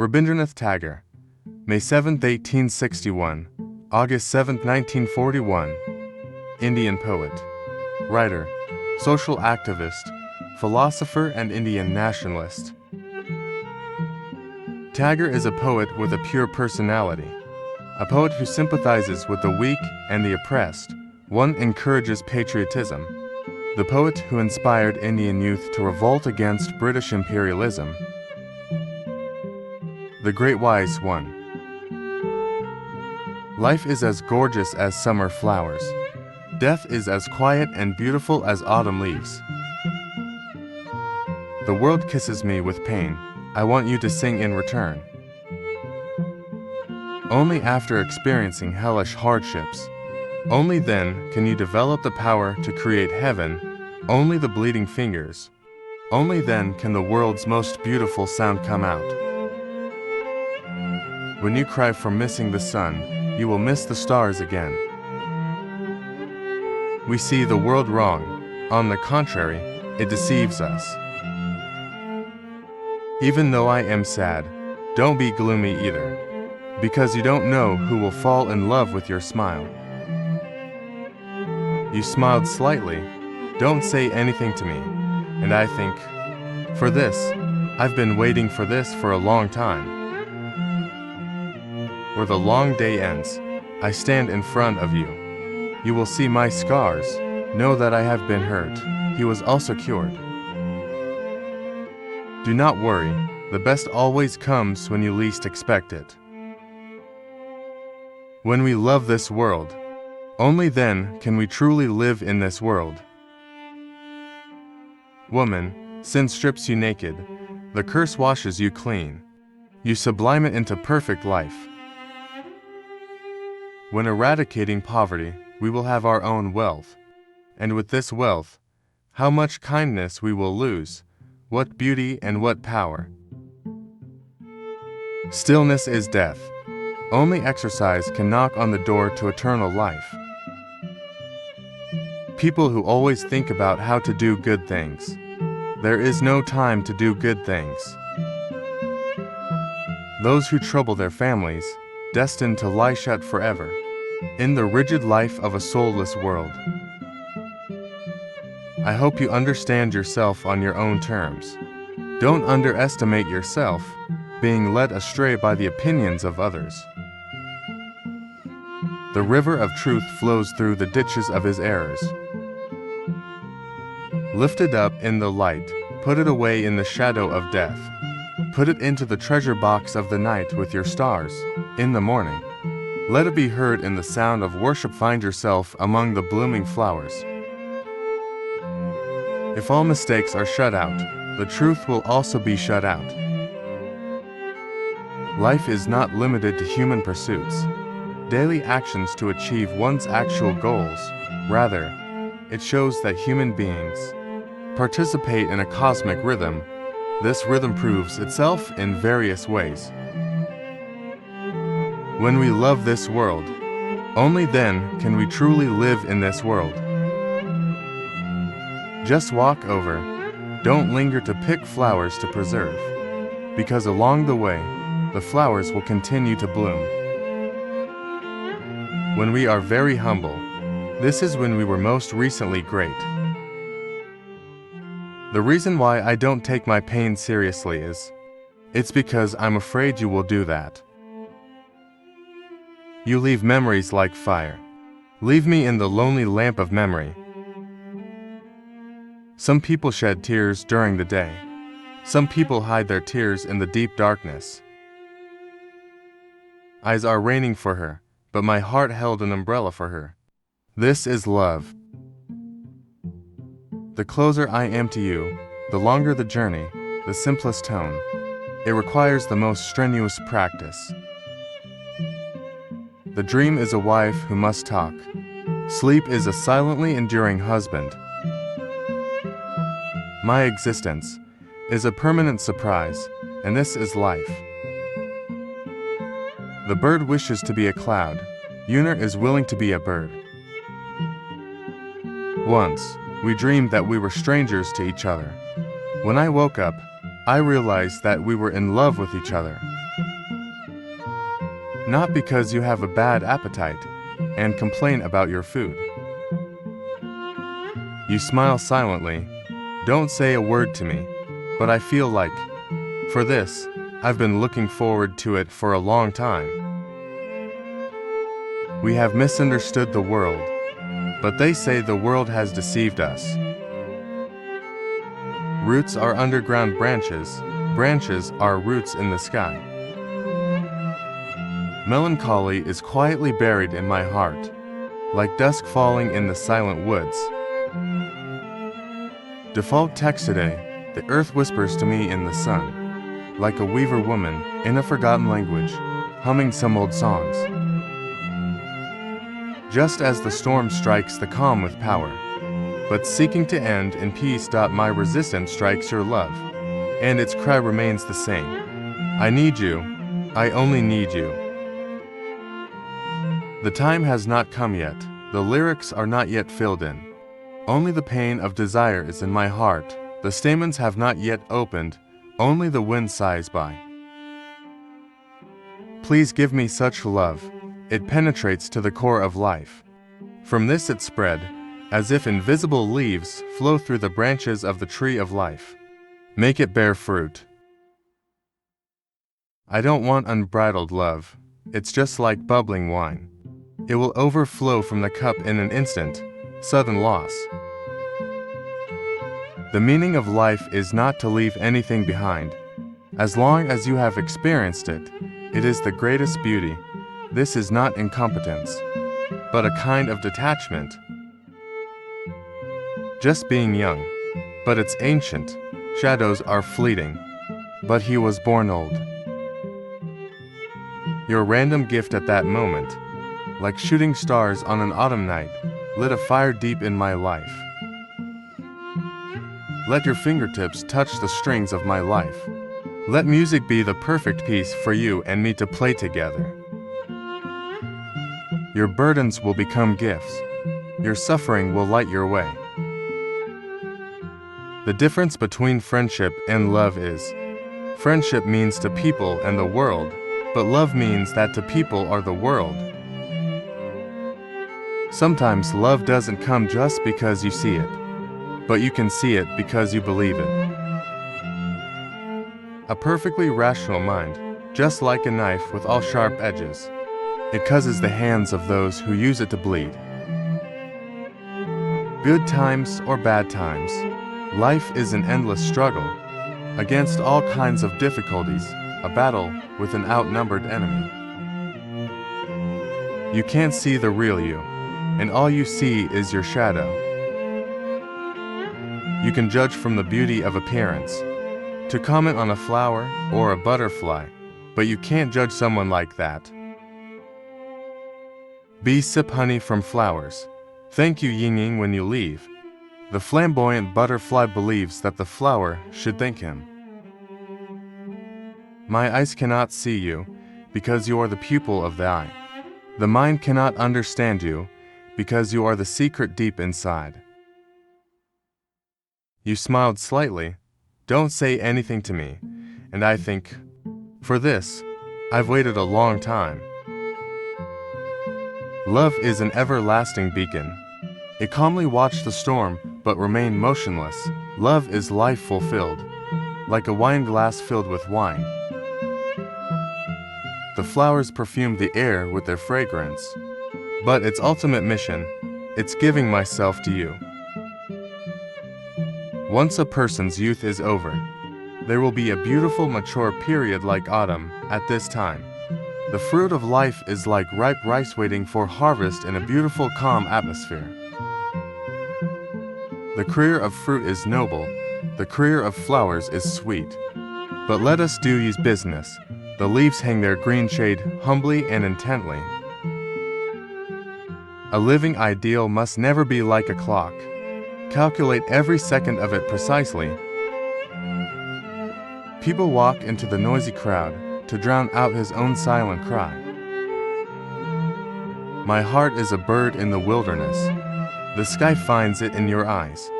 Rabindranath Tagore, May 7, 1861, August 7, 1941. Indian poet, writer, social activist, philosopher, and Indian nationalist. Tagore is a poet with a pure personality, a poet who sympathizes with the weak and the oppressed. One encourages patriotism, the poet who inspired Indian youth to revolt against British imperialism. The Great Wise One. Life is as gorgeous as summer flowers. Death is as quiet and beautiful as autumn leaves. The world kisses me with pain. I want you to sing in return. Only after experiencing hellish hardships, only then can you develop the power to create heaven, only the bleeding fingers. Only then can the world's most beautiful sound come out. When you cry for missing the sun, you will miss the stars again. We see the world wrong. On the contrary, it deceives us. Even though I am sad, don't be gloomy either, because you don't know who will fall in love with your smile. You smiled slightly. Don't say anything to me. And I think, for this, I've been waiting for this for a long time. Where the long day ends, I stand in front of you. You will see my scars. Know that I have been hurt. He was also cured. Do not worry. The best always comes when you least expect it. When we love this world, only then can we truly live in this world. Woman, sin strips you naked. The curse washes you clean. You sublime it into perfect life. When eradicating poverty, we will have our own wealth. And with this wealth, how much kindness we will lose, what beauty and what power. Stillness is death. Only exercise can knock on the door to eternal life. People who always think about how to do good things. There is no time to do good things. Those who trouble their families, destined to lie shut forever, in the rigid life of a soulless world. I hope you understand yourself on your own terms. Don't underestimate yourself, being led astray by the opinions of others. The river of truth flows through the ditches of his errors. Lift it up in the light, put it away in the shadow of death. Put it into the treasure box of the night with your stars, in the morning. Let it be heard in the sound of worship. Find yourself among the blooming flowers. If all mistakes are shut out, the truth will also be shut out. Life is not limited to human pursuits, daily actions to achieve one's actual goals. Rather, it shows that human beings participate in a cosmic rhythm. This rhythm proves itself in various ways. When we love this world, only then can we truly live in this world. Just walk over. Don't linger to pick flowers to preserve, because along the way, the flowers will continue to bloom. When we are very humble, this is when we were most recently great. The reason why I don't take my pain seriously is, it's because I'm afraid you will do that. You leave memories like fire. Leave me in the lonely lamp of memory. Some people shed tears during the day. Some people hide their tears in the deep darkness. Eyes are raining for her, but my heart held an umbrella for her. This is love. The closer I am to you, the longer the journey, the simplest tone. It requires the most strenuous practice. The dream is a wife who must talk. Sleep is a silently enduring husband. My existence is a permanent surprise, and this is life. The bird wishes to be a cloud. Una is willing to be a bird. Once, we dreamed that we were strangers to each other. When I woke up, I realized that we were in love with each other. not because you have a bad appetite and complain about your food. You smile silently, don't say a word to me, but I feel like, for this, I've been looking forward to it for a long time. We have misunderstood the world, but they say the world has deceived us. Roots are underground branches, branches are roots in the sky. Melancholy is quietly buried in my heart, like dusk falling in the silent woods. Default text today, the earth whispers to me in the sun, like a weaver woman in a forgotten language, humming some old songs. Just as the storm strikes the calm with power, but seeking to end in peace. My resistance strikes your love, and its cry remains the same. I need you, I only need you. The time has not come yet, the lyrics are not yet filled in. Only the pain of desire is in my heart, the stamens have not yet opened, only the wind sighs by. Please give me such love, it penetrates to the core of life. From this it spread, as if invisible leaves flow through the branches of the tree of life. Make it bear fruit. I don't want unbridled love, it's just like bubbling wine. It will overflow from the cup in an instant, sudden loss. The meaning of life is not to leave anything behind. As long as you have experienced it, it is the greatest beauty. This is not incompetence, but a kind of detachment. Just being young, but it's ancient. Shadows are fleeting, but he was born old. Your random gift at that moment, like shooting stars on an autumn night, lit a fire deep in my life. Let your fingertips touch the strings of my life. Let music be the perfect piece for you and me to play together. Your burdens will become gifts. Your suffering will light your way. The difference between friendship and love is, friendship means to people and the world, but love means that to people are the world. Sometimes love doesn't come just because you see it, but you can see it because you believe it. A perfectly rational mind, just like a knife with all sharp edges, it causes the hands of those who use it to bleed. Good times or bad times, life is an endless struggle, against all kinds of difficulties, a battle with an outnumbered enemy. You can't see the real you, and all you see is your shadow. You can judge from the beauty of appearance, to comment on a flower or a butterfly, but you can't judge someone like that. Bees sip honey from flowers. Thank you Yin-Yang when you leave. The flamboyant butterfly believes that the flower should thank him. My eyes cannot see you, because you are the pupil of the eye. The mind cannot understand you, because you are the secret deep inside. You smiled slightly, don't say anything to me, and I think, for this, I've waited a long time. Love is an everlasting beacon. It calmly watched the storm, but remained motionless. Love is life fulfilled, like a wine glass filled with wine. The flowers perfume the air with their fragrance, but its ultimate mission, it's giving myself to you. Once a person's youth is over, there will be a beautiful mature period like autumn at this time. The fruit of life is like ripe rice waiting for harvest in a beautiful calm atmosphere. The career of fruit is noble, the career of flowers is sweet. But let us do ye's business. The leaves hang their green shade humbly and intently. A living ideal must never be like a clock. Calculate every second of it precisely. People walk into the noisy crowd to drown out his own silent cry. My heart is a bird in the wilderness. The sky finds it in your eyes.